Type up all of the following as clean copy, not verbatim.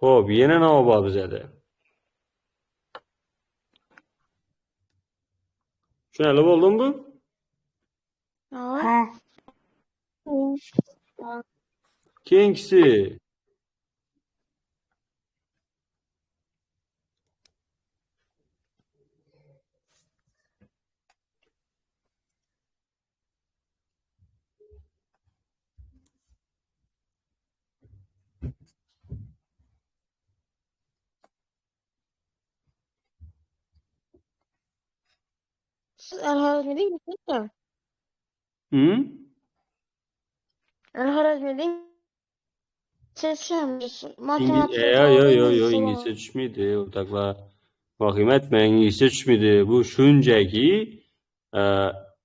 Xo'p, yana nima bor bizada? Tushunarli bo'ldimi bu? Ha. Keyingisi. Siz Al-Xorazmiyda ingliz Hı? Al-Xorazmiyda ingliz matematika Yo, inglizcha İngilizce bor. düşmedi. Ortaklar vahim etme, İngilizce düşmedi. Bu şuncaki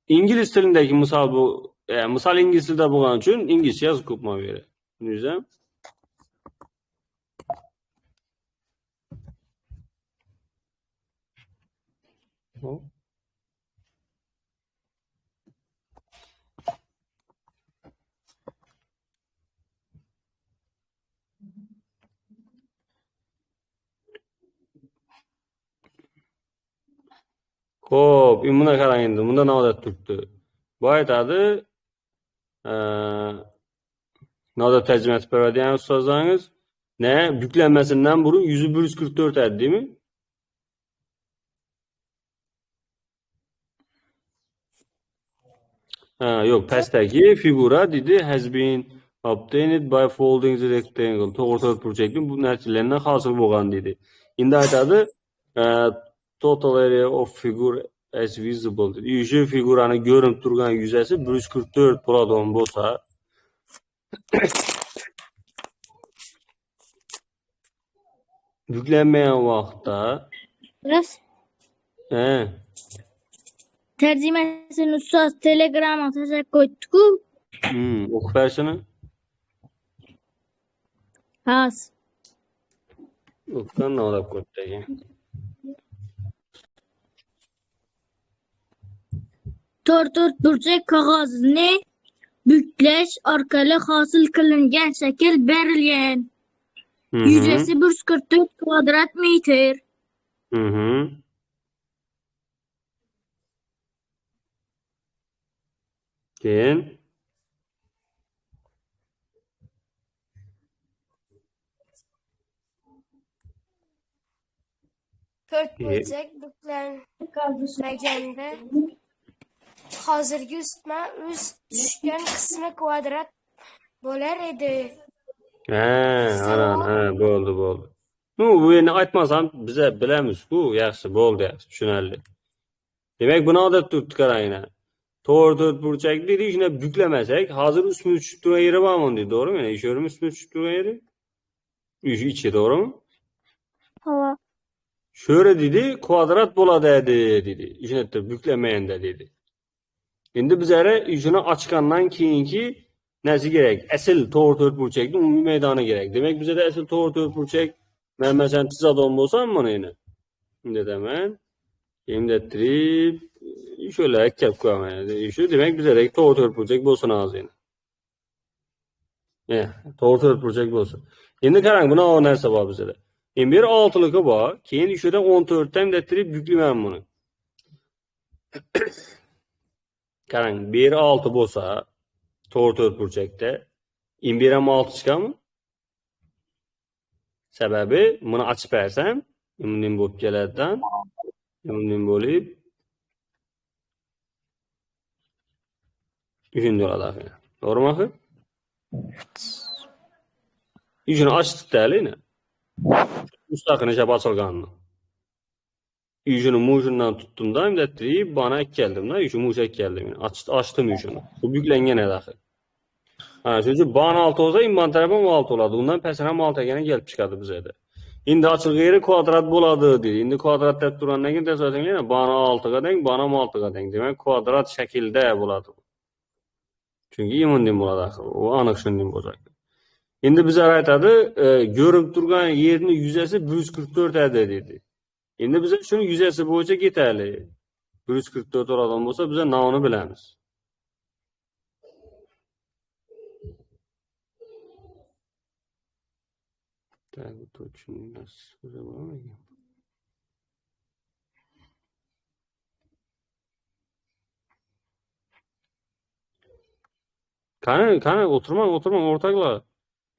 İngiliz tilindeki misal bu, misal İngiliz tilde bo'lgani uchun İngilizce yozib ko'pman bu yerda. Tushundingizmi? Xo'p, buna qarang endi. Bunda nima deb turibdi? Bu aytadi, nima deb tarjima etib beradigan ustozlaringiz? Ne? Yüklenmesinden burun 100'ü 144 edi, değil mi? Ha, yo'q, pastdagi figura dedi has been obtained by folding the rectangle. To'g'ri burchakni bu natijalardan hosil bo'lgan dedi. Endi aytadi, total area of figure as visible dedi. Shu figurani ko'rinib turgan yuzasi 144 bo'ladigan bo'lsa, yuklanmagan vaqtda, Biraz he, tercümesini ustoz Telegram'a teşekkür ettik. o'qib berishini, Has. o'qigan nolab ko'rdi ekan. To'rt burchak qog'ozni buklash orqali hosil qilingan shakl berilgan. Yuzasi 144 kvadrat metr. Hı hı. Keyin To'rt burchak buklanmaganda hozirgi ustma ust tushgan qismi kvadrat bo'lar edi. ana, bo'ldi. Bu endi aytmasam biza bilamiz-ku, yaxshi, bo'ldi, yaxshi, tushunarli. Demak, buni deb turibdi qaranglar. To'rt burchak dedi, shuni buklamasak, hozir ustma tushib turgan yeri bormi deydi, to'g'rimi? Mana shu yerimiz ustma tushib turgan yeri. Shu ichi, to'g'rimi? Hava. Sho'ri dedi, kvadrat bo'ladi dedi. Shuni buklamaganda dedi. Endi bizlar shuni ochgandan keyingi narsa kerak? Asl to'rt burchakning umumiy maydoni kerak. Demak, bizda asl to'rt burchak men masalan chizadigan bo'lsam, mana endi. Shunday demaman. Endi trip sho'la kelib qo'yaman. Shu demak bizda to'rt burchak bo'lsin hozir. To'rt burchak bo'lsin. Endi qarang, buni narsa bor bizda. Endi bir 6ligi bor. Keyin shunda 14 dan trip buklayman buni. Qarang, bir 6 bo'lsa, to'rt burchakda bir ham 6 chiqadimi? Sababi buni ochib bersam, bunday bo'lib keladidan, bunday bo'lib shunday bo'ladi. To'g'rimi axir? Shuni ochdikda-lina. Mustaqil ishab ochilganini. Shuni mujundan tutdimda, endi trip bana keldim-da, shu mushak keldi men. Ochdim shuni. Bu buklangan edi axir. Ha, shuning ban 6 olsa, inventar ham 6 bo'ladi. Undan pastroq ham 6 ekani kelib chiqadi bizda. Endi ochilgan yeri kvadrat bo'ladi dedi. Endi kvadrat deb turgandan keyin tasavvurlaylik, ban 6 ga teng, ban ham 6 ga teng. Demak, kvadrat shaklda bo'ladi. Chunki bunday bo'ladi axir. U aniq shunday bo'ladi. Endi bizlar aytadi, ko'rinib turgan yerning yuzasi 144 edi dedi. Endi biz shuni yuzasi bo'yicha ketaylik. 144 o'ralgan bo'lsa, biz nomini bilamiz. Tabii точно nasıl zaman. Kana oturmang ortaklar.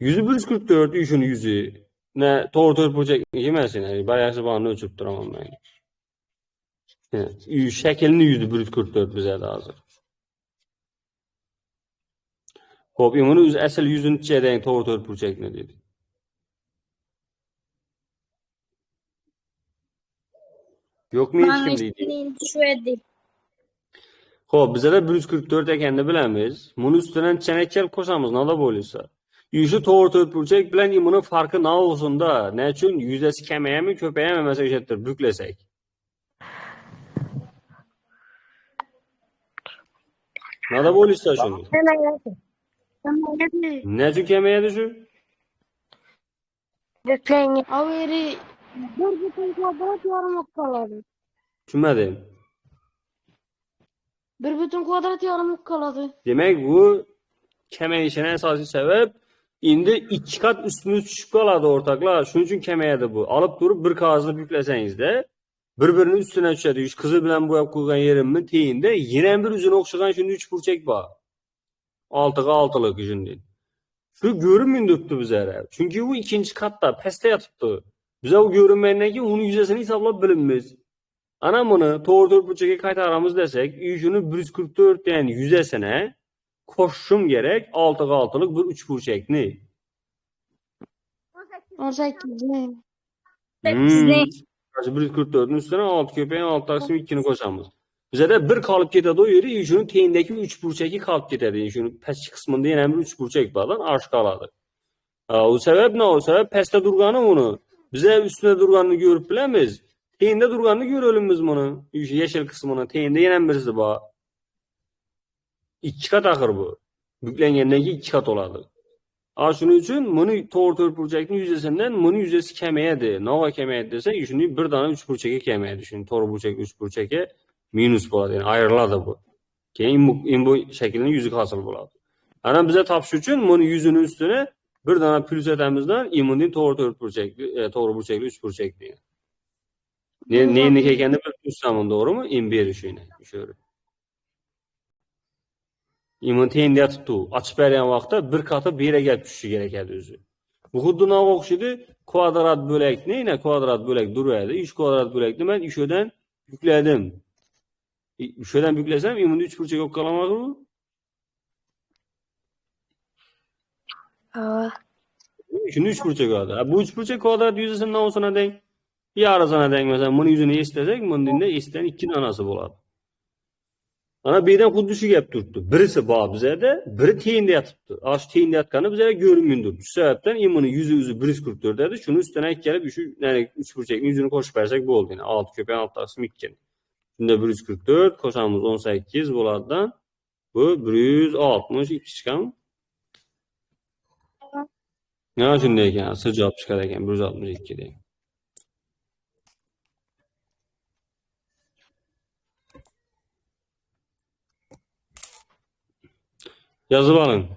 144 işin yüzü. Ne doğru project yemesin. Yani bayası bana ölçüp duramam ben. Şeklini 144 bize de hazır. Hop, bunu əsl 100'ün içədən doğru project ne dedi? Yok mu hiç Bana kim dedi? işini düşürdü. Hop, bize de 144 ekende bilemiz. Bunun üstünden çenekkel koşamız ne da böyleyse. Yüzü doğru project bilen imunun farkı ne olsun da? Ne için? Yüzdesi kemeye mi köpeğe mi mesela eşittir? Büklesek. Ne da böyleyse şunu. Ne için kemeye düşür? Bükleyin. Averi bir bütün kvadrat yarım kaladı. Düşünmedim. Bir bütün kvadrat yarım kaladı. Demek bu kemeyişine esası sebep indi 2 kat üstünüz düşüp kaladı ortaklar. Şunun için kemeyedi bu. Alıp durup bir kağızını bükleseniz de birbirinin üstüne düşedi. Üç kızı bilen boyap koygan yerimin teyinde yine bir üzüne okşagan şimdi 3 burçek var. 6'ga 6'lık şimdi. Şu görünmündüktü bize. Çünkü bu ikinci katta peste yatıptı. Bize o görünmeyene ki onun yüzdesini hesaplap bilinmez. Ana bunu doğru burçeke kaytaramız desek, yüzünü 144 yani yüzdesine koşum gerek 6'ga 6'lık bir 3 burçek ne? 18 ne? Ne? 144'ün üstüne 6 köpeğin 6 taksim 2'ni koşamız. Bize de bir kalıp ketedi o yeri, yüzünün teyindeki 3 burçeki kalıp ketedi. Yüzünün pes kısmında yine bir 3 burçek bağlan arş kaladı. O sebep ne? O sebep peste durganı onu. Bize üstüne durganını görüp bilemiz. Teyinde durganını görelim biz bunu. Yeşil kısmını teyinde yine birisi bağ. 2 kat akır bu. Büklengendeki 2 kat oladı. Şunun için bunu doğru project'in yüzdesinden bunun yüzdesi kemeyedi. Nova kemeyedi dese şimdi bir tane 3 burçeke kemeyedi. Şimdi doğru project 3 burçeke minus buladı. Yani ayrıladı bu. Keyin bu şeklinin yüzü hasıl buladı. Ana bize tapşı için bunu yüzünün üstüne bir tane plus etemizden imundin doğru burçekli 3 burçekli. Neyini kekendi bir plus tamın doğru mu? İmbir işine. Şöyle. İmmun teyində tutdu. Açıb bəriyən vaxtda bir katı bir yerə gəlib düşüşü gerəkədi özü. Bu xuddu nə oxşudu? Kvadrat bölək nə ilə kvadrat bölək duruydu. 3 kvadrat böləkdə mən 3-dən yüklədim. 3-dən yükləsəm immun 3 burçaq yox qalamağı mı? Şimdi 3 burçaq qaldı. Bu 3 burçaq kvadrat yüzəsinin nə olsuna denk? Yarısına denk məsələn bunun yüzünü istəsək, bunun dində istən 2'nin anası buladı. Ana birden kudüsü gep tuttu. Birisi bağ bize de, biri teyinde yatıptı. Aş teyinde yatkanı bize görünmündür. Şu sebepten imanın yüzü 144 dedi. Şunun üstüne gelip yani 3 burçekin yüzünü koşup versek bu oldu. Yani 6 köpeğin 6 taksim 2. Şimdi 144, koşamız 18 bulardan. Bu 162 çıkan. Ya şimdiyken sıcak çıkarken 162 değil. Yazıp alın.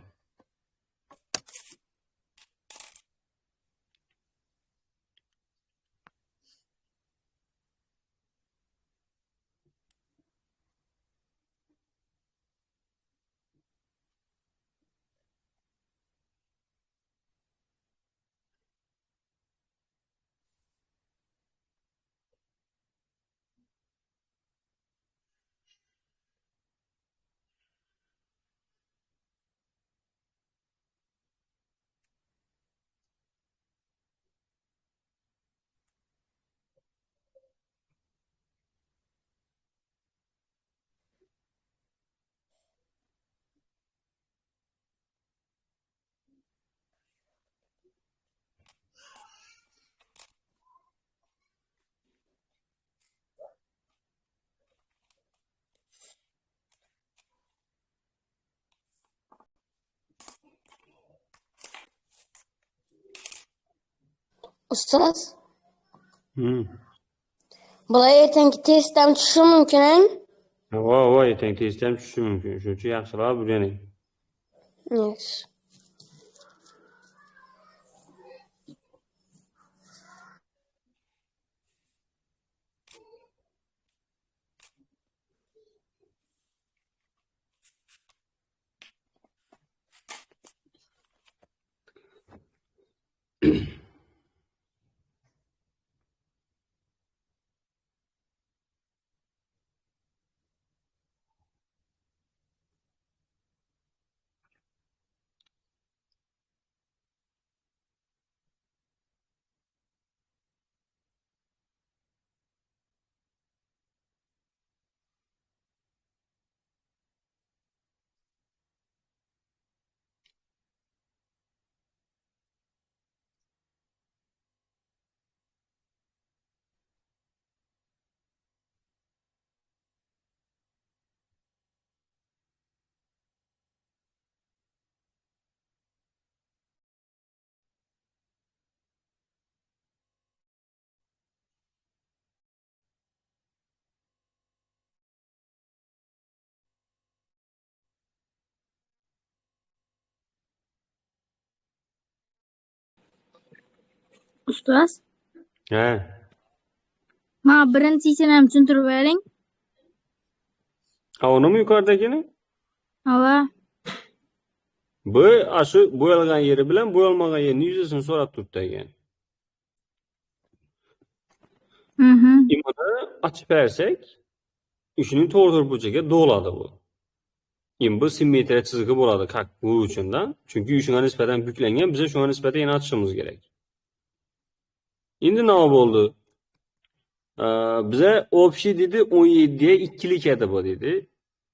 Ustaz, Hı. bulay ertenki testten çıkışı mümkün he? Vay, tezden düşüşü mümkün. Şu yaxşılar bileni. Yes. Ustoz, He. mana birinchisini ham tushuntirib bering. Ha, onu mu yukarıdakini? Hava. Bu aşı boyalgan yeri bilan boyalmagan yerini yüzesini so'rab turibdi ekan. Mhm. Buni ochib bersak, shuning to'g'ri burchaga do'ladi bu. Bu simmetriya chizig'i bo'ladi bu uchundan. Chunki shunga nisbatan buklangan, biz shunga nisbatan yana ochishimiz kerak. Endi nima bo'ldi? Bize общий dedi 17'ye ikkilik edi bu dedi.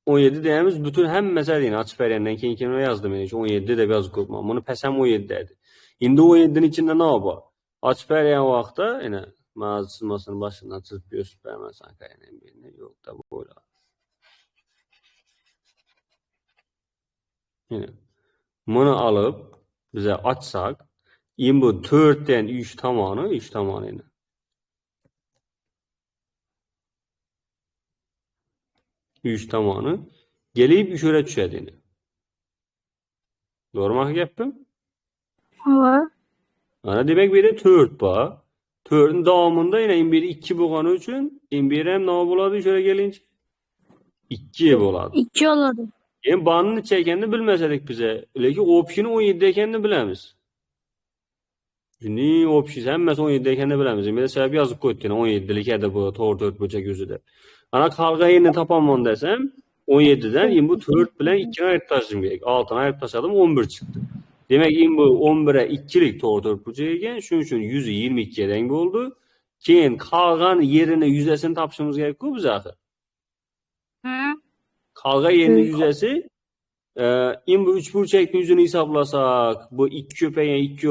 17 deyemiz bütün hammasi deyini açıp verenden keyin kimə yazdım yani 17 de yozib qo'yibman. Buni pasam 17 dedi. Endi 17'nin içinde ne var? Açıp verən vaqtda yana mağaza çizmasının başından çizib göstərib verməsən qaynan birini. Yox da böyle. Yine bunu alıp bize açsak, bu 4'ten 3 tamanı, 3 tamanı yine. 3 tamanı gelip 3'e düşedi yine. Doğru mu yaptım? Hava. Ana demek bir de 4 var. 4'ün davamında yine biri 2 bo'lgani uchun bir ham nima bo'ladi şöyle gelince 2 bo'ladi. 2 oladi. Yani banını çekende bilmesedik bize. Lekin opsiyonu 17 ekanini bilamiz. Şimdi opsiyonu hammasi 17 ekanini bilamiz. Bir de sebep yazıp koyduk 17'lik edi bu to'g'ri 4 burchak yuzida. Ana qolgan yerini topaman desem 17'den bu 4 bilan 2'ni ayırıp tashladim kerak. 6'ni ayırıp tashladim 11 çıktı. Demek bu 11'e 2'lik to'g'ri 4 burchak ekan. Shuning uchun 122 ga bo'ldi. Keyin qolgan yerini yuzasini topishimiz kerak-ku biz axir. Hı. Qolgan yerini yuzasi bu 3 burchakning yuzini hisoblasak, bu 2 ko'paygan 2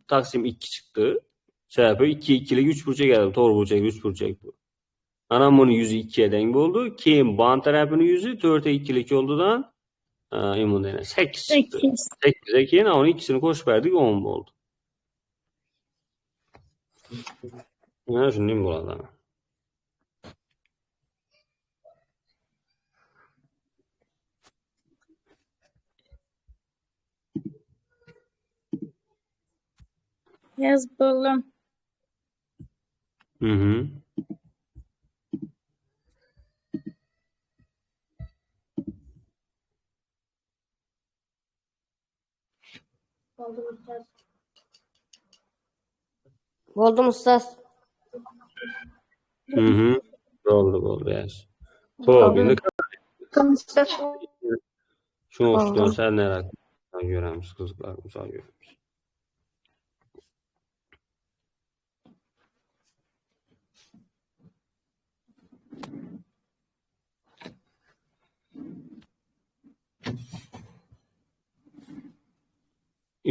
taqsim 2 chiqdi. Sababi 2 2lik 3 burchak edi, to'g'ri burchak 3 burchak bu. Ana buni yuzi 2 ga bo'ldi. Keyin ban tarafining yuzi 4 2lik oldidan bunda yana 8 chiqdi. 8. 8 ga keyin uni ikkisini qo'shib berdik 10 bo'ldi. Mana shunday bo'ladi. Yaz bo'ldim. Mhm. Bo'ldim ustoz. Mhm. Bo'ldi, yaxshi. Xo'p, endi shuni ustidan sal nariroq ko'ramiz, qiziqlar misol ko'ramiz.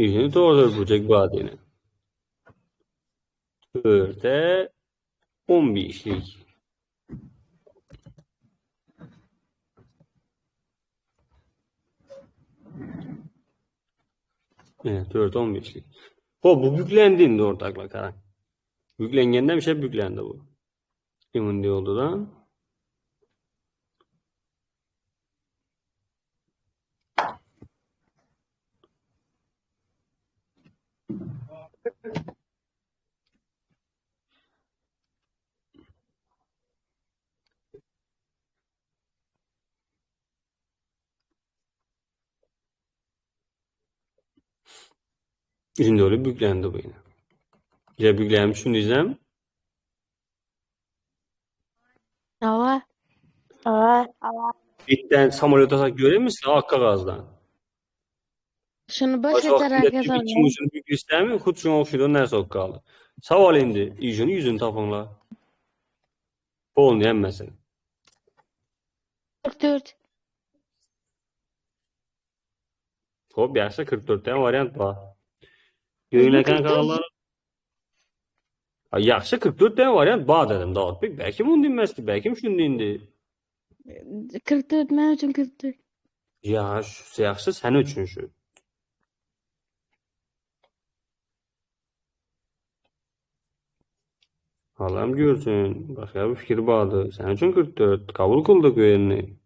Ishini to'g'ri burchak bo'ladi yana. 4'e 15'lik. Evet, 4 15'lik. Xo'p, bu büklendi endi o'rtoqlar qarang. Büklenganda bir şey büklendi bu. Bunday oldidan Şimdi öyle büklendi bu yine. Ya bükləyəm düşündüysəm, Hava. bitdən samolyota görür müsün? Ak qağazdan. Şunu Baş başa vaxtında tarafa tübük salın. kimusunu bükü istəmir, xud şuna oxşuydu, nəsə o qaldı. Saval indi, yüzünü tapınlar. Polun yenməsin. 44. Hop, yaxşı 44 tane variant var. Görünəkən qağalar. Yaxşı 44 tane variant var dedim Davut Bey. Bəlkə bunu dinməzdi, bəlkə şunu dindi. 44 men uchun 44. Yaxşı sənin üçün şu. Allah'ım görsün. Başka bir fikir vardı. Sənin üçün 44. Kabul kıldık öğrenini.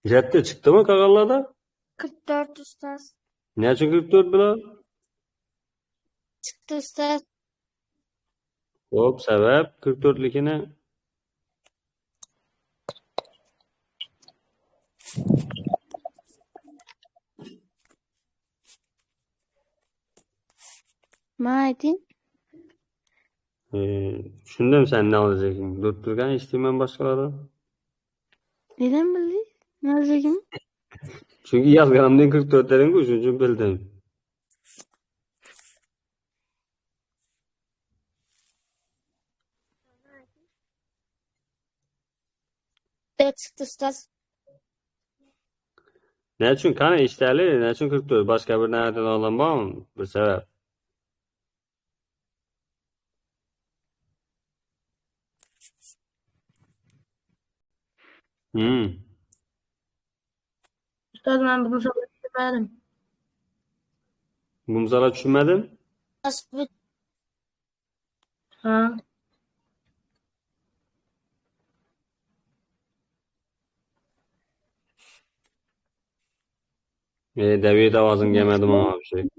Jette çıktı mı kagallarda? 44 ustaz. Ne için 44 bila? Çıktı ustaz. Hop sebep 44'likine. Ma'ayting. Düşündüm sen ne alacaksın? Dörttürgen içtim ben başkaları. Neden bildin? Nazigim. Çünkü yazganımdan 44'lerin üçüncü bildim. Evet çıktı ustaz. Ne için? Kanı işlerli, ne için 44? Başka bir nereden olan var mı? Bir sebep. Ustaz ben bunu söylemedim. Bunzala düşünmedim. Ustaz Ha. Deviye de vazın yemedim ama bir şey.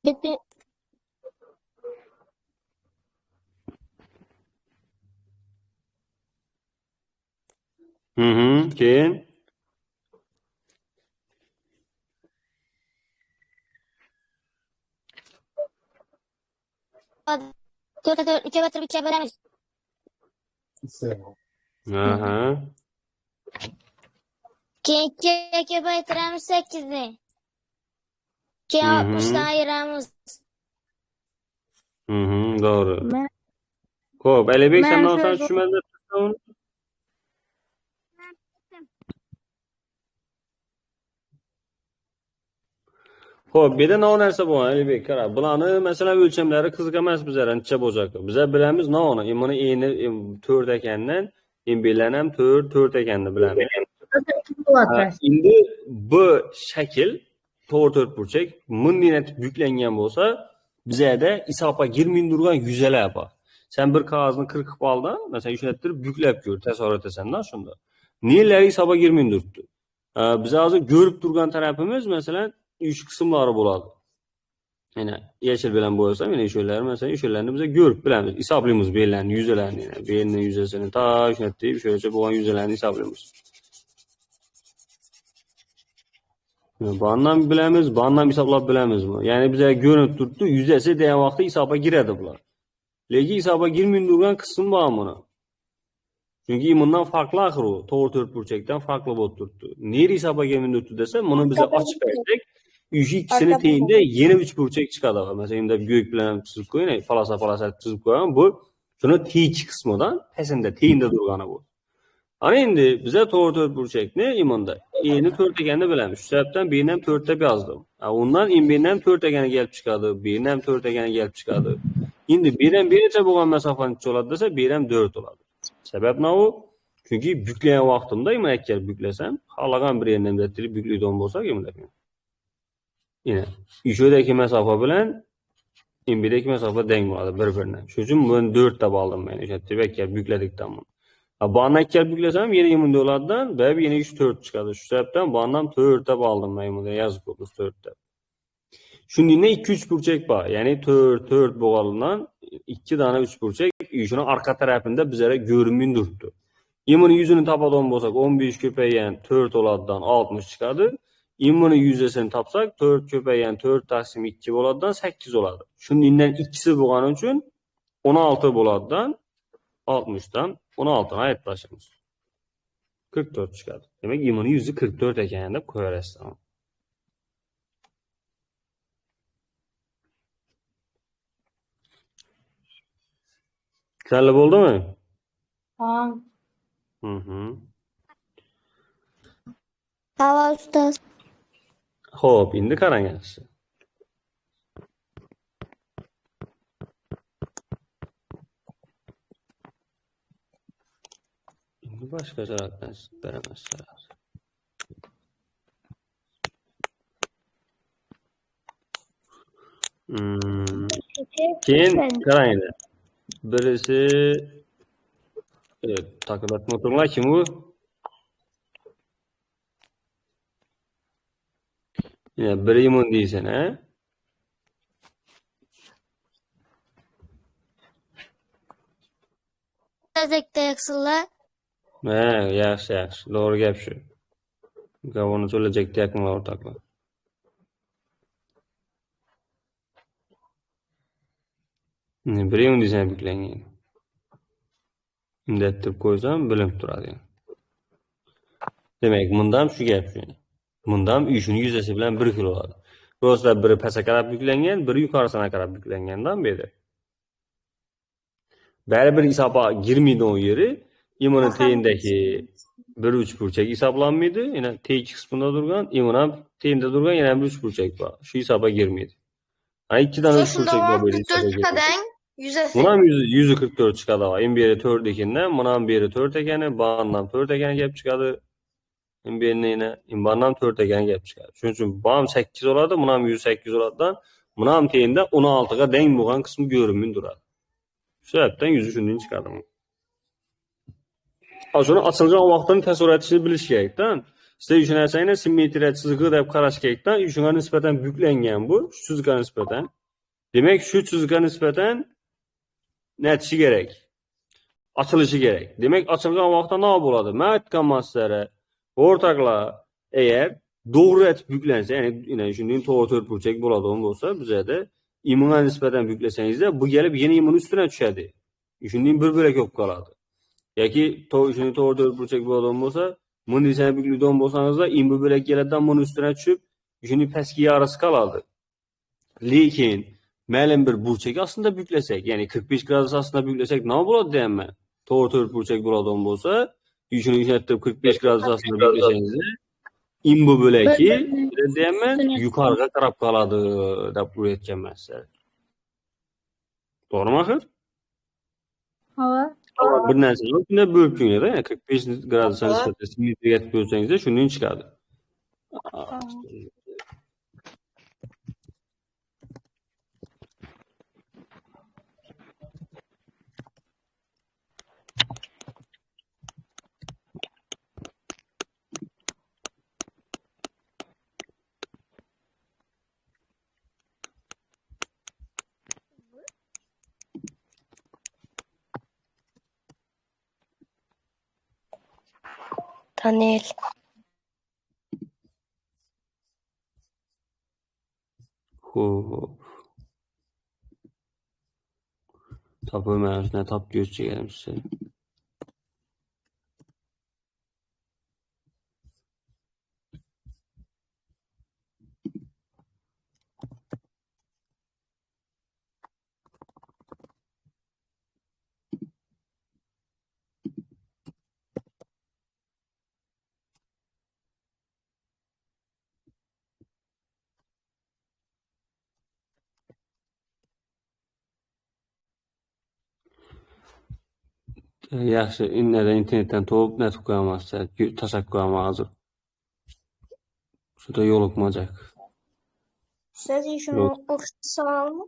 bitti. Keyin. Dörtte dört, üçe batırıp ikiye bölemiz. Aha. İkiye batıramiz 8'ni. İkiye Hı hı. 60'dan ayıramiz. Doğru. Ben Hop, Elebek sen Ben ne olsan şöyle- düşünmedin. Hop, bir de ne narsa bu Elebek kara. Bulanı mesela ölçemleri kızık emas bizlere neçe olacak. Bize bilemiz ne onu. İmini iyini 4 ekenden, imbilenem 4 ekenini bilemiz. Indi bu şekil to'rt burchak mundinat büklengen bolsa bizada hisobga girmay turgan yuzalar bor. Sen bir qog'ozni qirqib olding, masalan, ishlattirib buklab ko'r, tasavvur etasan-da shunda. Nelar hisobga girmay turibdi. Biz hozir ko'rib turgan tarafimiz masalan 3 qismlari bo'ladi. Mana yashil bilan bo'yasam, mana o'shalar masalan, o'shalarni biz ko'rib bilamiz, hisoblaymiz bellarni, yuzalarni, belni yuzasini ta shunday o'shacha bo'lgan yuzalarni hisoblaymiz. Bandan bilemiz, bandan hisoblab bilemizmi? Ya'ni bizga ko'rinib turibdi, yuzasi degan vaqtda hisobga giradi bular. Lekin hisobga girmay turgan qism bor buni. Chunki bundan farqli axir u, to'rt burchakdan farqli bo'lib turibdi. Neri hisobga girmay turibdi desa, buni biz ochib aytsak, ikisini tengda yeni uch burchak chiqadi. Masalan, endi go'k bilan chizib qo'ying, palosa chizib qo'yaman, bu shuni teng qismidan, pasanda tengda turgani bu. Ana endi biza to'rt burchakni imonda eni 4 ekanini bilamiz. Shu sababdan bni ham 4 deb yozdim. Undan bni ham 4 ekani kelib chiqadi, bni ham 4 ekani kelib chiqadi. Endi bni ham necha bo'lgan masofani oladi desa, bni ham 4 bo'ladi. Sabab nima u? Chunki buklagan vaqtimda men agar buklasam, xohlagan bir yerdan bitirib buklaydigan bo'lsak, yine üçüdeki mesafe bilen imbideki mesafe denk bo'ladi bir-birine. Shuning uchun buni 4 deb oldim men. O'sha tebakka bukladikdan bunu. Bana 2 kelib buklesam yine imunda bo'ladidan, ba'zi yine 3 4 chiqadi. Shu sababdan bundan 4 deb oldim men buni yozib qo'ydim 4 deb. Shundayda 2 3 burchak bor. Ya'ni 4 4 bo'lganidan 2 dona 3 burchak shuni orqa tarafida bizlara görünmün turibdi. Imuni yuzini topadigan bo'lsak 15 ko'paygan 4 oladidan 60 chiqadi. Imuni yuzasini topsak 4 ko'paygan 4 taqsim 2 bo'ladidan 8 oladi. Shuningdan ikkisi bo'lgani uchun 16 bo'ladidan 60 dan 16 ni ayirib tashlaymiz. 44 chiqadi. Demak, imuni yuzi 44 ekan deb qo'yarasiz. Tushunarli bo'ldimi? Ha. Hava ustoz. Xo'p, endi qarangiz. Endi boshqa jarohatdan beramiz. Keyin qarang endi. Birisi taklatma o'tirlar kim u? Yine biri immun deysen ha? Tezekte yaksınlar. Ha, yaxshi, yaxshi. Doğru gap shu. Gavoni to'lajakda yaqinlar o'rtoqlar. Biri immun deysen buklangan. Indat deb qo'ysam bilinib turadi. Demak, bunda ham shu gap shu. Bunda ham uyushini yuzasi bilan 1 xil bo'ladi. Ro'zda biri pastga qarab buklangan, biri yuqorisiga qarab buklangandan beri. Baribir hisobga girmaydi o yeri. Imuni teyindagi 1 3 burchak hisoblanmaydi. Yana tey qismida turgan, imun ham teyinda turgan yana 1 3 burchak bor. Shu hisobga girmaydi. Ha, 2 dan 3 burchak bor beri. 44 chiqadang, yuzasi. Buna ham 144 chiqadi. Endi beri 4 ekandan, buna ham beri 4 ekani, bundan 4 ekani gap chiqadi. Endi berine, bundan 4 ekani gap chiqadi. Shuning uchun bu ham 8 oladi, buna ham 108 oladidan, buna ham teyinda 16 ga teng bo'lgan qismi görünmün turadi. Shu sababdan 100 shundan chiqadi. Shuni ochilgan vaqtini tasavvur etishni bilish kerakda. Siz shu narsani simmetriya chizig'i deb qarash kerakda. Shunga nisbatan buklangan bu, shu chizig'iga nisbatan. Demak, shu chizig'iga nisbatan netishi kerak. Ochilishi kerak. Demak, ochilgan vaqtda nima bo'ladi? Men aytgan masalada o'rtoqlar, agar to'g'ri etib buklansa, ya'ni shundan to'g'ri 4 burchak bo'ladigan bo'lsa, bizada immunga nisbatan buklasangizda bu kelib yana immun ustidan tushadi. Shundan bir bo'lak bo'lib qoladi. Yoki shundan to'g'ri 4 burchak bo'ladigan bo'lsa, buni desang buklaydigan bo'lsangizda immu bo'lak keladidan buni ustidan tushib, shundan pastga yarisi qoladi. Lekin ma'lum bir burchak aslında buklasak, ya'ni 45 gradus aslında buklasak nima bo'ladi deyman. To'g'ri 4 burchak bo'ladigan bo'lsa, shuni ishlatib 45 gradus aslında buklasangizda immu bo'laki deyman yuqoriga qarab qoladi deb o'ylayotgan masala. To'g'rimi axir? Ha. Bir narsani shunday bo'lib ko'ringlar, 45 gradusga nisbatan simmetriya etib ko'rsangizda shundan chiqadi. Tanel. Xo'p. Topilmayapti, topib ko'rishganmiz. Yaxshi, internetdan to'p net qo'yamazlar. Tashakkur hozir. Juda yo'liqmajak. Siz şunu Yo'q. o'qishtirsanmi?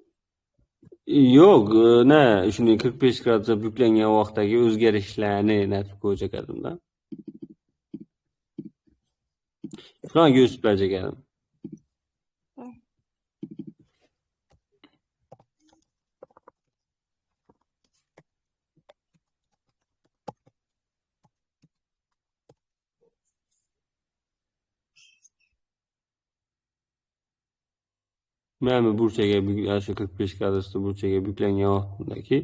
Yo'q, ne, shuni 45 gradusga buklangan vaqtdagi o'zgarishlarni netib ko'rsak edimda. Shunaqa yo'sib berajak edim. Mana bu burchaga shu 45 gradusda burchaga buklangan vaqtdagi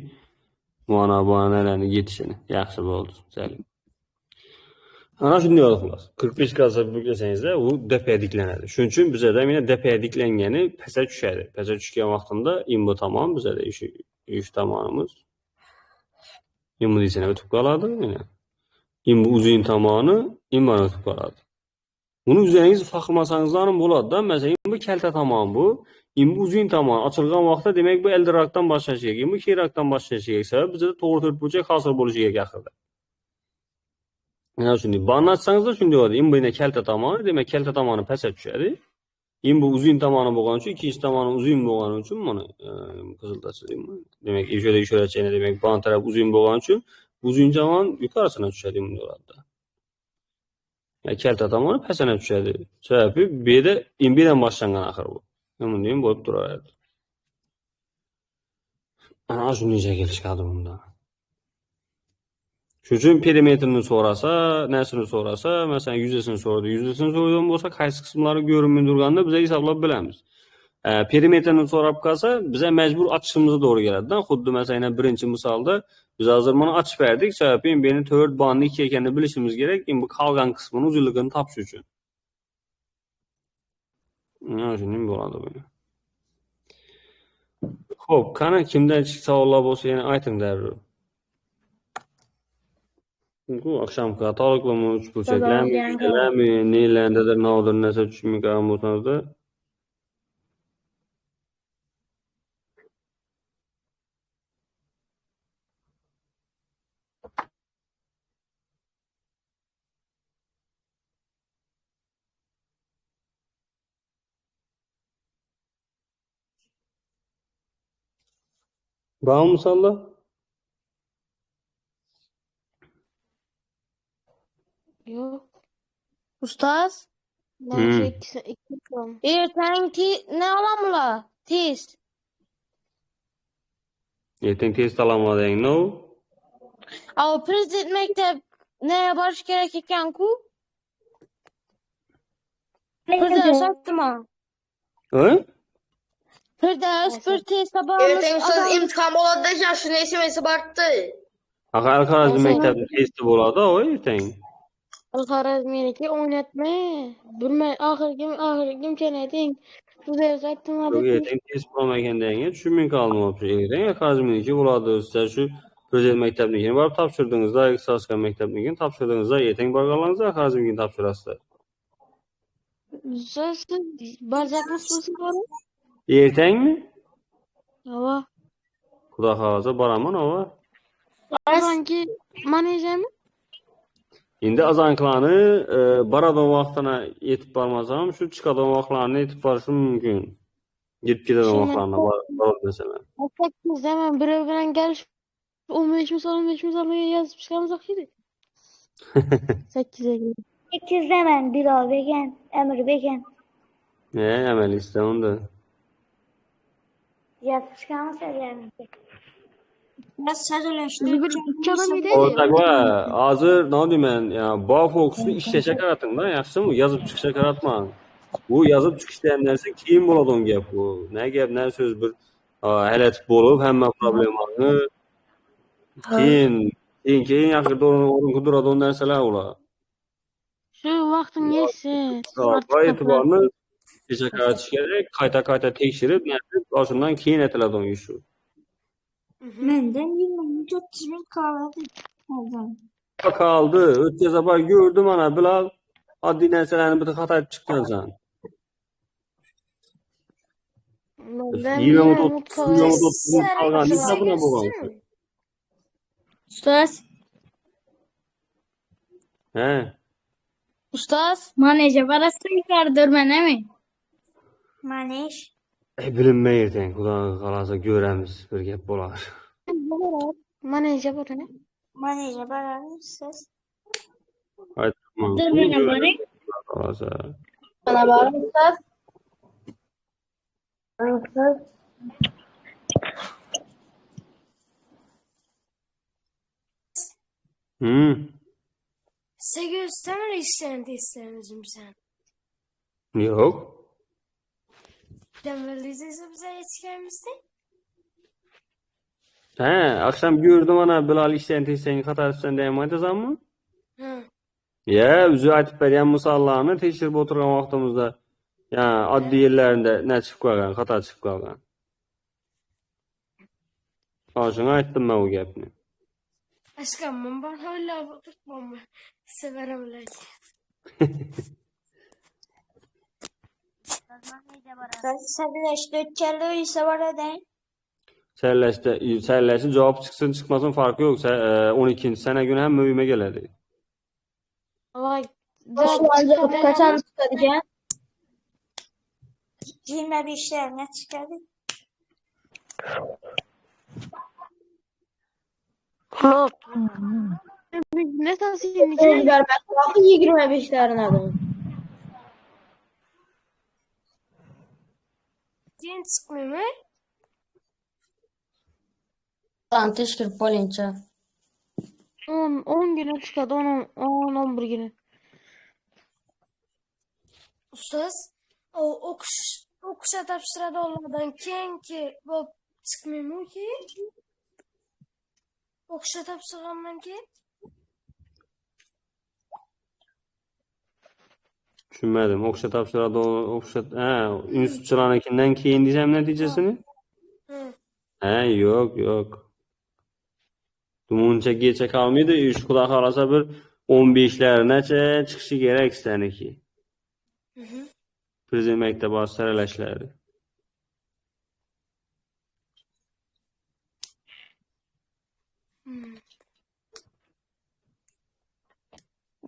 munosabatlarni yetishini yaxshi bo'ldi. Sal. Ana shunday bo'ldi xolos. 45 gradusga buklasangizda u depaga diklanadi. Shuning uchun bizada mana depaga diklangani pastga tushadi. Pastga tushgan vaqtimda imbo tomon bizada shu tomonimiz imbo desana o'tib qoladi mana. Imbo uzun tomoni imboni o'tib qoladi. Buni o'zingiz fahmlasangiz ham bo'ladi-da. Masalan, bu kalta tomon bu. Imbo uzun tomon ochilgan vaqtda demak bu eldiroqdan boshlash kerak. Imbo keyinroqdan boshlash kerak. Sabab bizda to'g'ri to'rt burchak hosil bo'lishi kerak axirda. Mana shunday. Bonni açsangiz shunday bo'ladi. Imbo yana kalta tomoni, demak kalta tomoni pastga tushadi. Imbo uzun tomoni bo'lgani uchun, ikkinchi tomoni uzun bo'lgani uchun mana qizilda chizaymi? Demak, ishora demak, bu taraf uzun bo'lgani uchun uzun tomon yuqorisiga tushadi bunday bo'ladi. Kalta tomoni pastga tushadi. Sababi bu yerda imbidan boshlangan axir bu. Bunday ham bo'lib turadi. Ana shunday shaklga chiqadi bunda. Shuning uchun perimetrini so'rasa, narsani so'rasa, masalan, yuzasini so'radi. Yuzasini so'ragan bo'lsa, qaysi qismlari ko'rinmay turganini biz hisoblab bilamiz. Perimetrini so'rab qolsa, biz majbur ochishimiz to'g'ri keladi-da. Xuddi masalan, birinchi misolda biz hozir buni ochib berdik, sababi beni 4 bonni 2 ekanini bilishimiz kerak, bu qolgan qismini uzunligini topish uchun. Mana shunday bo'ladi bu. Xo'p, qani kimdan savollar bo'lsa, yana ayting darrov. Bu akşamki toliqlama 3 burchaklarmi, nelardadir nodir narsa tushunmay qolgan bo'lsangiz bormi misollar? Yo'q. Ustoz, Narsa ikki kom. ertangi ne olamlar? Test. Ertaga test olamading, no? Ama prezident maktabine borish kerak ekan-ku. Prezident aytdimi? Ha? Firdavs bir test boramiz. Ertaga siz imtihon bo'ladi ekan, shuni esimizga boribdi. Xorazm maktabida testi bo'ladi, ertaga. Xorazmniki o'ynatma. Bilmay oxirgi imkoniyatning. Firdavs aytdimi? Yo'q, ertaga test bo'lmagandanga tushunmay qoldim. Ertaga Xorazmniki bo'ladi. Siz shu prezident maktabnikini borib topshirdingizda, ixtisosga maktabnikini topshirdingizda, ertaga borganingizda Xorazmnikini topshirasizlar. Siz barjakmisiz bor? Ertangmi? Ava. Xudo xolasa boraman, ava. Sanki menejermi? Endi azonlarni boradigan vaqtini yetib bormasam, shu chiqadigan vaqtlarni yetib borishim mumkin. Yetib ketadigan vaqtlarni borib masalan. 8 men biri bilan kelishib 15 misolga yozib chiqamiz kerak. 8 ga. 8 ben Bilal Begen, Emir Begen. Amalista unda. Yazıp çıkamaz yani. Biraz sözleştik. O'rdak va hozir nima deyman, bu fokusni ishlashga qarating-da, yaxshimi? Yozib chiqishga qaratmang. Bu yozib chiqishda ham narsa keyin bo'ladigan gap bu. Ne gap, ne so'z bir halat bo'lib, hamma problemani keyin oxirida o'rin qidiradigan narsalar ular. Shu vaqtim yetsin. Va e'tiborni ishlashga qaratish kerak, qayta tekshirib, shundan keyin aytiladigan ish shu. Menden 20-30 bin kaldı. Kaldı. Ötke sabah gördüm ana Bilal. Adli narsalarni bir xato aytib chiqqansan. Qolgan nima buna bo'lgan? Ustoz, He. Ustoz, maneja parası yukarıdır bana mi? Maneş. Bilinmeyirdi. Xudo qalasa göremiz, bir gap bo'lar. Maneja bor. Maneja barasiz. Aytman. Mana boring. Qalasa. Mana borasiz. Sizga ustamir ishlarni testlarimizmi? Yo'q. Demirliz esa biza aytganmizda. Akşam gördüm ana Bilal işten tezsen Qatarsan degan aytasanmi? Ha. Ya, o'zi aytib bergan misollarni tekshirib o'tirgan vaqtimizda, ya oddiy yerlarida ne chiqib qolgan, xato chiqib qolgan. Shuni aytdim men u gapni. Aşkım ben bana öyle tutmam. Severim öyle. Sadeleşti. Ötkerli ise var edin. Sərləşdi cavab çıxsın, çıxmasın farkı yox. 12-ci sənə günü həm mühümə gələcək. Vay. Kaçan çıkarken? 20 işler ne çıkardı? Ne tavsiye edeceğim? Görmek 25'lerin adamı. Din çıkmıyor mu? Tamam teşekkür polinça. 10 güne çıkadı. 10-11 güne. Ustaz, o okuş tapşırada olmadan ki bu çıkmıyor mu ki? Okuş tapşırgandan ki? Düşünmədim. Oxşa tapşırada institutçularınkindən keyin deyəcəm nəticəsini? Yox. Dumunca geçe kalmaydı. Üç kulak arasa bir 15'lerine çıkışı gerek istenir ki. Bizim mektebe sərələşləri.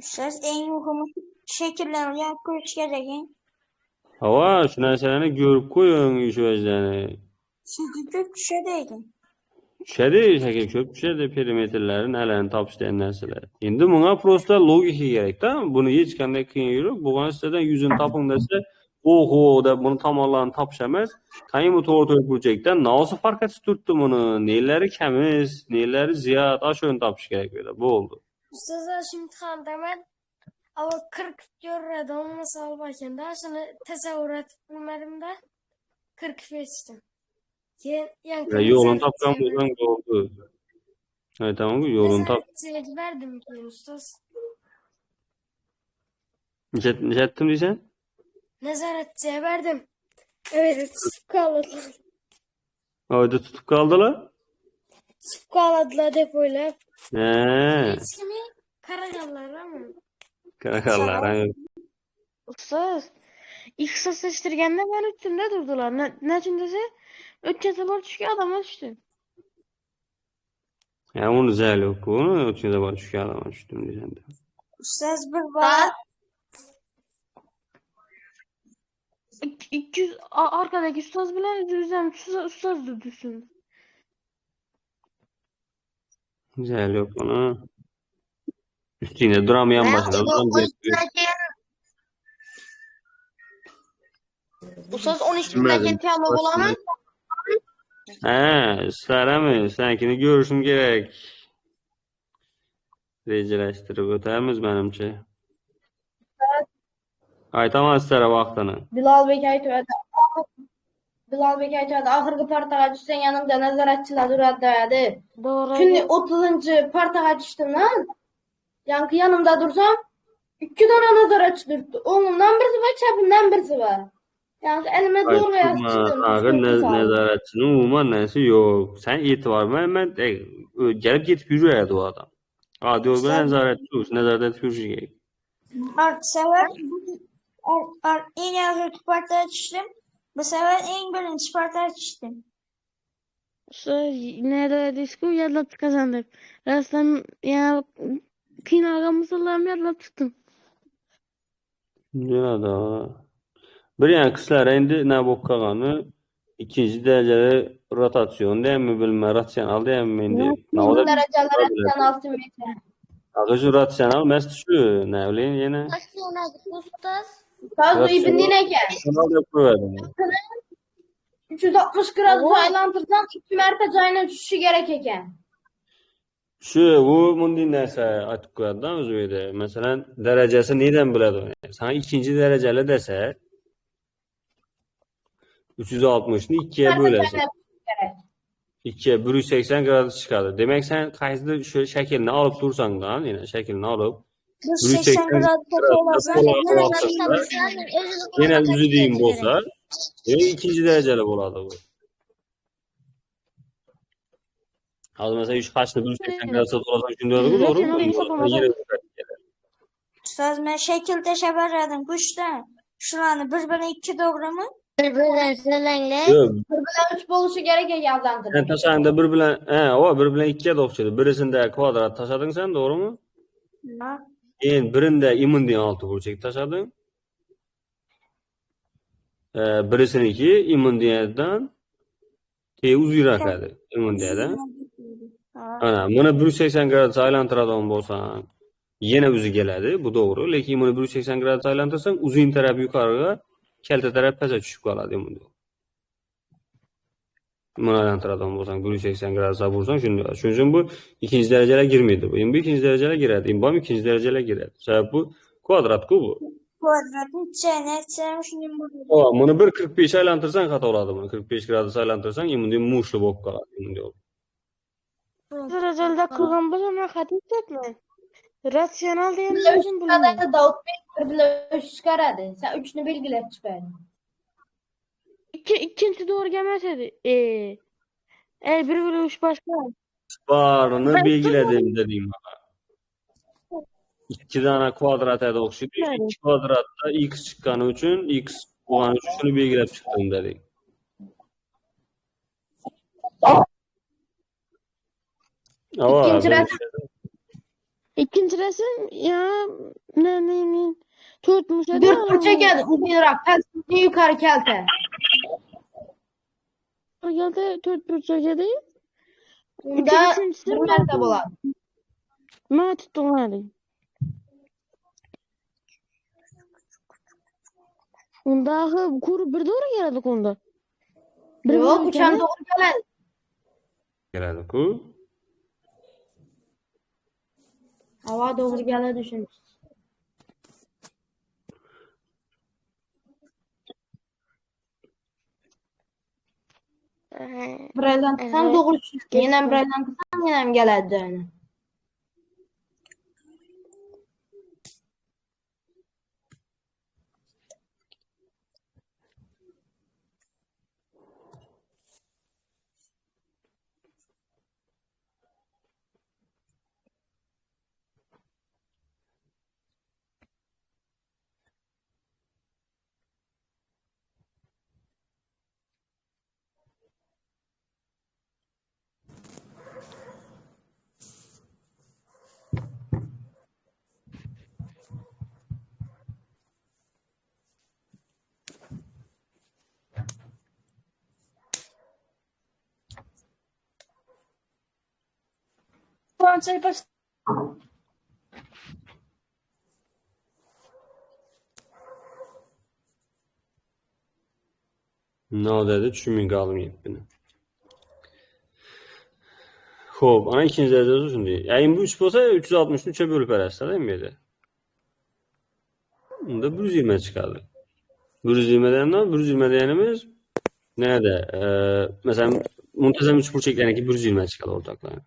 Siz en muhimi şekillerini koyuş gerekin. Hava şu nərsələrini görüb koyun iş özlərini. Sizce düşedeyken. Düşədi, şəkil köp düşədi perimetrlərin ələni tapışlayan nərsələr. İndi buna prosta logika gerek da. Bunu heç qanday kıyın yox. Buğan istədən 100'ün tapın desə, oho da bunu tam Allah'ın tapışamaz. Kayın bu tortoy projectdən nasıl fark tuttu bunu? Neyləri kəmiz, neyləri ziyad, aşön tapış gerek böyle. Bu oldu. Ustazlar şimdi ben ama 40 görüredi olmasa al bakayım da şunu tesavvur etip bilmedim de 40 geçtim. Yolun tapkan buradan oldu. Evet tamam mı? Yolun tap. Nezaretçiye verdim ki ustaz. Neçə etdim deysən? Nezaretçiye verdim. Evet tutup kaladılar. Orada tutup kaldılar. Tutup kaladılar depoyla. Hiç kimi? Karakallar ama. Karakallar. Ustaz. İxtisaslaştırganda ben üstümde durdular. Ne için dese? Ötken sabah düşkü adama düştü. Ya onu zəl yok. Onu ötken sabah düşkü adama düştüm deyəcəm də. Siz bir var. 200 arkadaki ustaz bilen üzerine ustaz da düşsün. Zəl yok ona. Üstüne duramayan başına. Ustaz 12'den tiyalo olanı. İstərəmi? Sənkini görüşüm gerek. Rejələşdirib ötərimiz mənimki. Aytamaz istərə vaxtını. Bilal Bey aytıyordu. Ahırgı partağa düşsen yanımda nazaratçılar duradı. Doğru. Şimdi 30. partağa düştüm lan. Yankı yanımda dursam 2 tane nazaratçı durdu. Onundan birisi var, çapından birisi var. Yani elime zorla yazmıştım. Ağır nəzarətçinin umuman nəsi yox. Sən etibar mən gəlib getib yürüyərdi o adam. Adi o qədər nəzarətçi yox. Nəzarət yürüyəcək. Sefer en ahırgı partağa düştüm. Bu sefer en birinci partağa düştüm. Ustaz nerede disku yadlap kazandık. Rastan ya kinaga mısırlarımı yadlap çıktım. Ya da. Bir yana qızlar endi nə boq qalğanı ikinci dereceli rotasyon diyemmi bilme, rasyonel diyemmi indi. İkinci dereceler rasyonel simetri. Ağıcı rasyonel mest şu, ne bileyim yine. Nasıl oynadık ustaz? Ustaz iyi dinleyken. Rasyonel yapıverdim. 360 gradus aylantırsam 2 mertebe cayına uçuşu gerek eken. Şu, bu bunday narsa aytib qo'yadi-da o'zi bu yerda. Masalan, darajasi neden biladi uni? Sana ikinci dereceli desa, 360 ni 2'ye bölersin. 2'ye 180 gradus chiqadi. Demak, sen qaysidir shu shaklni olib tursang-da, yine shaklni olib 180 gradusda to'lasan, yine uzi deyin bo'lsa, ikinci dereceli bo'ladi bu. Hozir mesela 3 kaçta 180 gradusda to'lasan shunday bo'ladi, to'g'rimi? ustoz, men shakl tashabbarladim kuchdan. Shularni 1 bilan 2 to'g'rimi? Bir-birinden silanglar. Yo'q, 1 bilan 3 bo'lsa gerek eken yazantı. sen tashanda 1 bilan, o 1 bilan 2'ye de o'xshaydi. Birisida kvadrat tashading sen, to'g'rimi? Ha. Endi birinde imundiy 6 burchak tashading. Birisiniki imundiyadan uzuyroq edi, imundiyadan. Ana, buni 180 gradus aylantiradigan bo'lsang, yana o'zi keladi, bu to'g'ri, lekin buni 180 gradus aylantirsang, uzun taraf yuqoriga, kalta taraf pastga tushib qoladi bunda. Buni aylantiradigan bo'lsang, 180 gradus bo'lsang, shunday. Shuning uchun bu ikinci dereceler girmaydi bu. Endi bu ikinci dereceler giradi, endi bu ikinci dereceler giradi. Sebab bu kvadrat-ku bu. Kvadratni ichini aytsam shunday bo'ladi. O, buni 1.45 aylantirsang xato bo'ladi buni. 45 gradus aylantirsang, endi mushli bo'lib qoladi endi. Derecelde kılgan bo'lsa men xato aytyapman. Rasyonel degan Bir so'zim bilmayman. bilan Davut Bey 1 bilan 3 chiqaradi. Sen 3 ni belgilab chiqar. İkinci doğru gelmeseydi. Bir bölü üç başka. Barini belgiladim dedim. 2 tane kvadrat edi o'xshaydi. 2 kvadratda x chiqqani uchun, x bo'lgani uchun shuni belgilab chiqdim dedik. İkinci resim. İkinci resim ya ne tutmuş edi. 4 burçak edi. Uzunrak. Pastni yukarı kelte. Geldi 4 burçak edi. Bunda 1 mertebe bo'ladi. Ma tuttum hadi. Undağı kuru bir doğru geldi onda. Yo'q, 3 ham to'g'ri keladi. Keladi-ku. Havo to'g'ri keladi shuncha. Birazdan qilsam to'g'ri tushdi. Men ham birazdan qilsam men ham keladi joyini. Fransa baş. Ne dedi? Tushunmay qolmayapti. Xo'p, ana ikinci derecesi shunday. Endi bu 3 bo'lsa 360 ni 3'e bo'lib berasizlar bu yerda. Unda 120 chiqadi. 120 dan 120 deganimiz nerede? Mesela muntazam 3 burchaklarniki 120 chiqadi o'rtoqlar.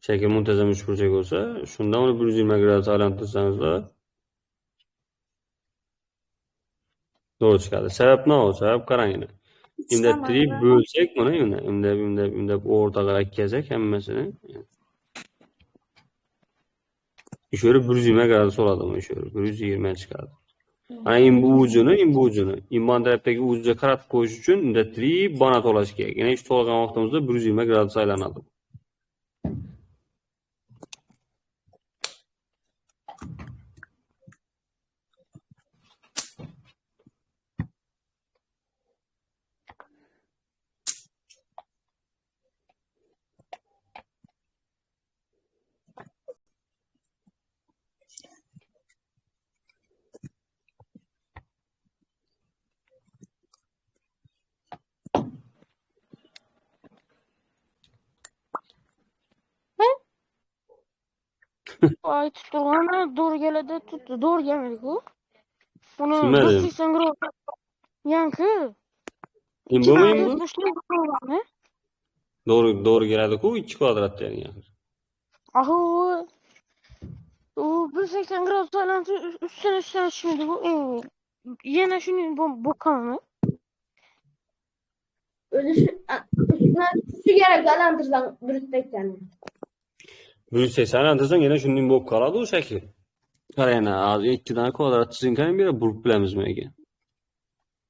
Shakl muntazam 3 burchak bo'lsa, shunda uni 120 gradus aylantirsangizda to'g'ri chiqadi. Sabab nima? Sabab qarang endi. Imdattirib bo'lsak buni imdab o'rtaga kelsak hammasini. Ishora 120 gradus oladi bu ishora. 120 chiqadi. Ana bu ucunu, imban tarafdagi ucuga qaratib qo'yish uchun imdattirib bana to'lash kerak. Ya'ni shu to'lgan vaqtimizda 120 gradus aylanadi. Ay tutturgana doğru gelede tuttu. Doğru gelmedi bu. Bunu Tushunmadim. 180 gram yankı. Men 2 bo'lmaymi tane bu? boşluq koyulan. Doğru keladi-ku 2 kvadrat yani. Ahu o 180 gram falan üstüne şimdi bu. Yine şunu bokanı. Özü üstüne şu gerek alantırsam dürüstlükten. 180 aylantirsang yana shunday bo'lib qoladi u shakli. Qarang, hozir 2 dona kvadrat chizingani bir burib bilamizmi aka?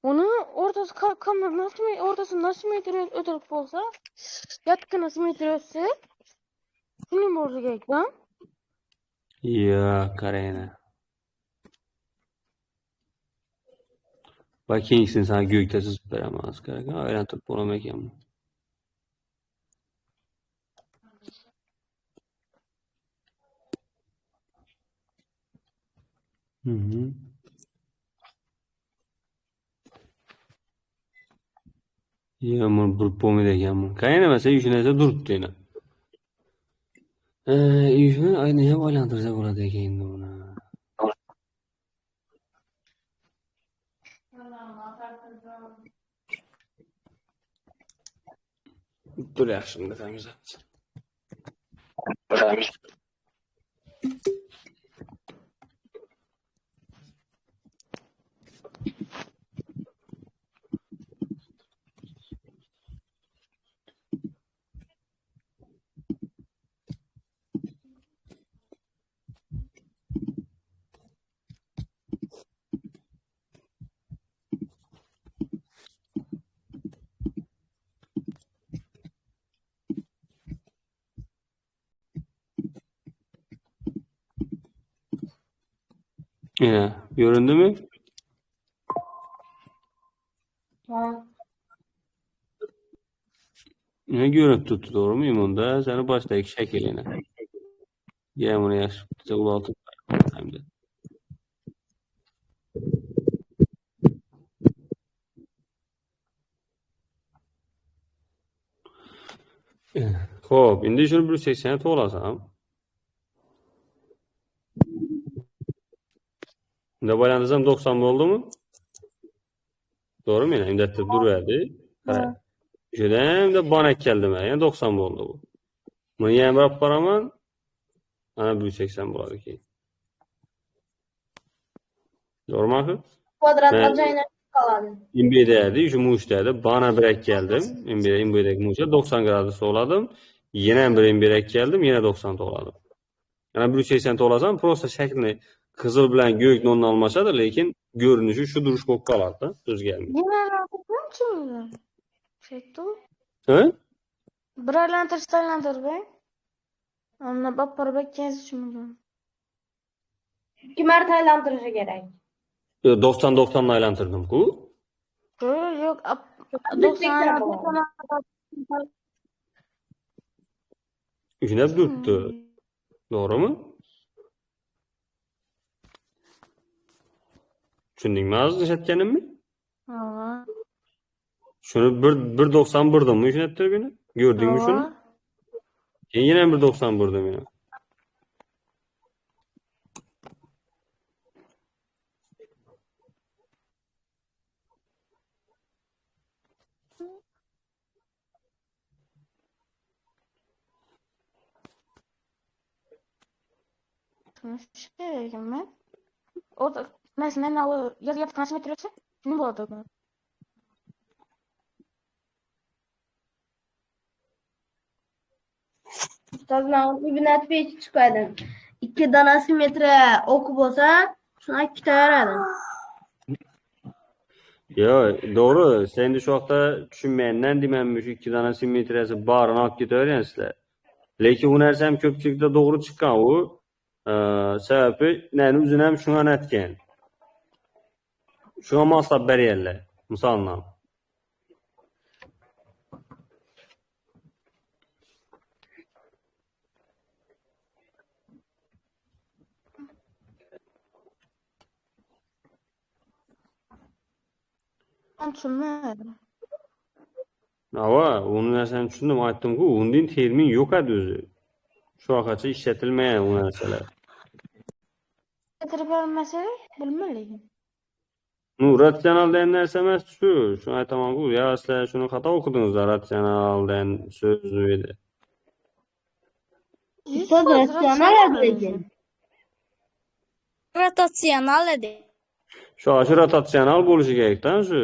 Onu ortası nasıl metre ötürüp olsa yatkı nasıl metre ötse şunun borcu gerek lan. Yo'q, qarang. Va keyinkisini sana go'kda chizib beraman hozir. Qarang, aylantirib bo'laman ekanmi? Yo'q, buni burib bo'lmaydi ekanmi? Qarang, nimasi yushini esa turibdi yana. Yushini ayni ham aylantirsa bo'ladi ekan endi buni. Dur yaxshi, unda tamizlamiz. Göründü mü? Ha. Ne görüntü tuttu, doğru muyum onda? Seni baştaki şekline. Gel bunu yaş. Ulaltı. Hem de. Xo'p, endi shuni 180 to'g'lasam. Unda baylantirsam 90 bo'ldimi? To'g'rimi? Endi deb turadi. Qara. Shundan da bonak keldim, yana 90 bo'ldi bu. Buni yana birab qoraman. Ana 180 bo'ladi keyin. To'g'rimi axir? Kvadratlar joyına kaladi. İmbedeydi, şu muştaydı. Bana birek geldim. İmbedek muşta 90 gradus to'g'ladim. Yana bir imbedek geldim, yana 90 to'g'ladim. Yana 180 to'g'lasam, prosta shaklni qizil bilan go'k nonni almashadi, lekin ko'rinishi shu durush bo'lib qoladi, o'zgarmaydi. Yine aylantirdim mi? Çekti. Ha? Bir aylantir be. Onunla bapar bekkeniz şimdi. 2 marta aylantırıcı gerek. 90-90'la aylantirdim-ku. Yok. 180 Shunday turibdi. To'g'rimi? Tushundingmi hozir ishlatganimni? Ha. Shuni 190 burdimmi shuni turibini? Ko'rdingmi shuni? Keyin yana 190 burdim yana. Şey ben. O da mesela o yazı nasıl metresi? Şunu bu arada. Ustazlar bir netbe çıkardım. 2 dana simetre oku bolsa, şuna 2 tayaradi. Yo, doğru. Sen de şu vaqtda tushunmagandan demanmi shu 2 dona simmetriyasi barini olib ketavergansizlar. Lekin bu narsa ham ko'pchilikda to'g'ri chiqqan u. Sababi nani o'zini ham shunga aytgan. Shunga moslab berganlar. Misoldan. Ben tushunmadim. Ava, uni narsani tushundim, aytdim-ku, undan termin yo'q edi o'zi. Şu vaqtgacha ishlatilmagan bu narsalar. Getirib bermasa, bilmayman. Nu, ratsional degan narsa emas shu. Shuni aytaman-ku, ya sizlar shuni xato o'qidingizlar, ratsional degan so'zni edi. Ustoz ratsional lekin. Rotatsional edi. Shu rotatsional bo'lishi kerak-da shu.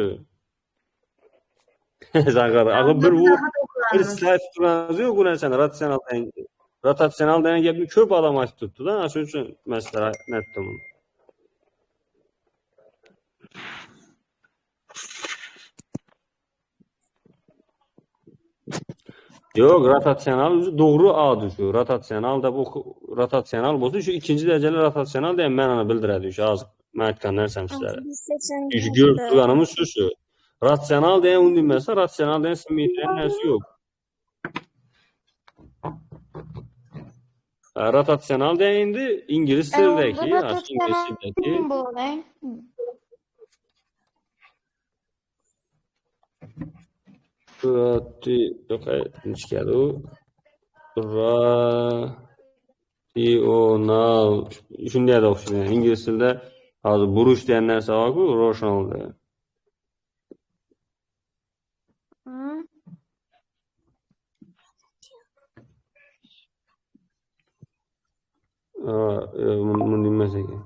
Zag'ar, axir bir slayd turamiz yo'q bu narsani rotatsional degan gapni ko'p odam aytib turibdi-da, shuning uchun men sizlarga aytdim. Yo'q, rotatsional o'zi to'g'ri adi shu. Rotatsional bo'lsa, shu ikkinchi darajali rotatsional degan ma'noni bildiradi shu hozir men aytgan narsam sizlarga. Shu ko'rib turganimiz shu. Ratsional degan uni emas, ratsional degan simmetriya narsa yo'q. Rotatsional degan endi ingliz tilidagi, ingliz tilidagi Bo'lay. Rational shunday deb o'xshaydi. Ingliz tilida hozir burush degan narsa bor-ku, rational degan. Bunu emas ekan.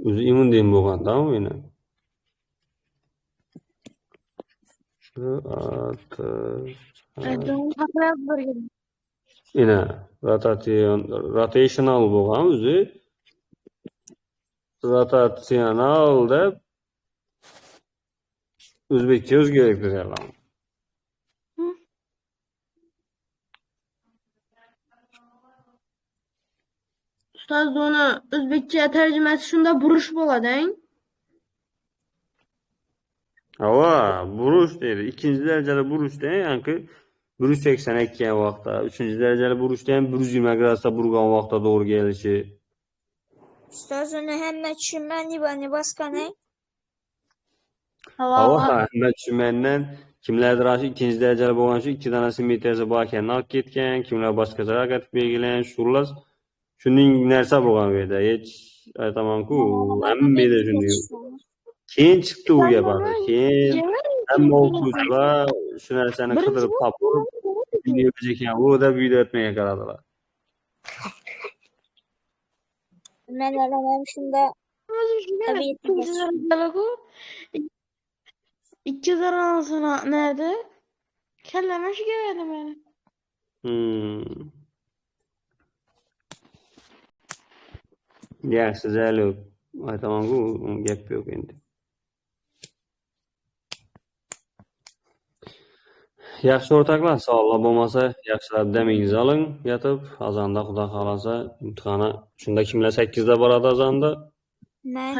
O'zi immun degan bo'lganda meni. Ina rotational bo'lgan o'zi rotatsional deb o'zbekcha o'zgarib beryapman. Ustoz uni o'zbekcha tarjimasi shunda burush bo'ladi-a? Hava, burush deydi. Ikkinchi darajali burush degan 182 vaqtda, uchinchi darajali burush degan 120 gradusda burgan vaqtda to'g'ri kelishi. Ustoz uni hamma tushunmadi, bani bosqani. Hava, hamma tushunmandan kimlardir shu ikkinchi darajali bo'lgan shu ikki dona simmetriyasi bor ekanini olib ketgan, kimlar boshqacha harakat belgilagan, shurlas shuning narsa bo'lgan bu yerda. Hech aytaman-ku, hammada shunday. Keyin chiqdi u gap hozir. Keyin hamma o'quvchilar shu narsani qidirib topib, video ekan, u da video etmaya qaradilar. Men ham shunda ikki zarrasini nerede? Kelleme şu geldi beni. Yaxshi, zali yo'q. Aytaman-ku, gap yo'q endi. Yaxshi o'rtoqlar, savollar bo'lmasa, yaxshilab damingizni oling, yotib, azonda xudo xolasa imtihoni shunda kimlar 8 da boradi azonda? men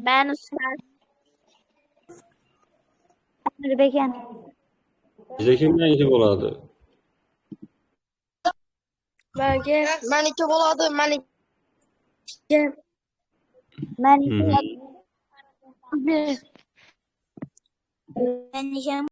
Ben ustoz. Bekan. Bizda kimlar bo'ladi? Meniki bo'ladi, meniki. men ham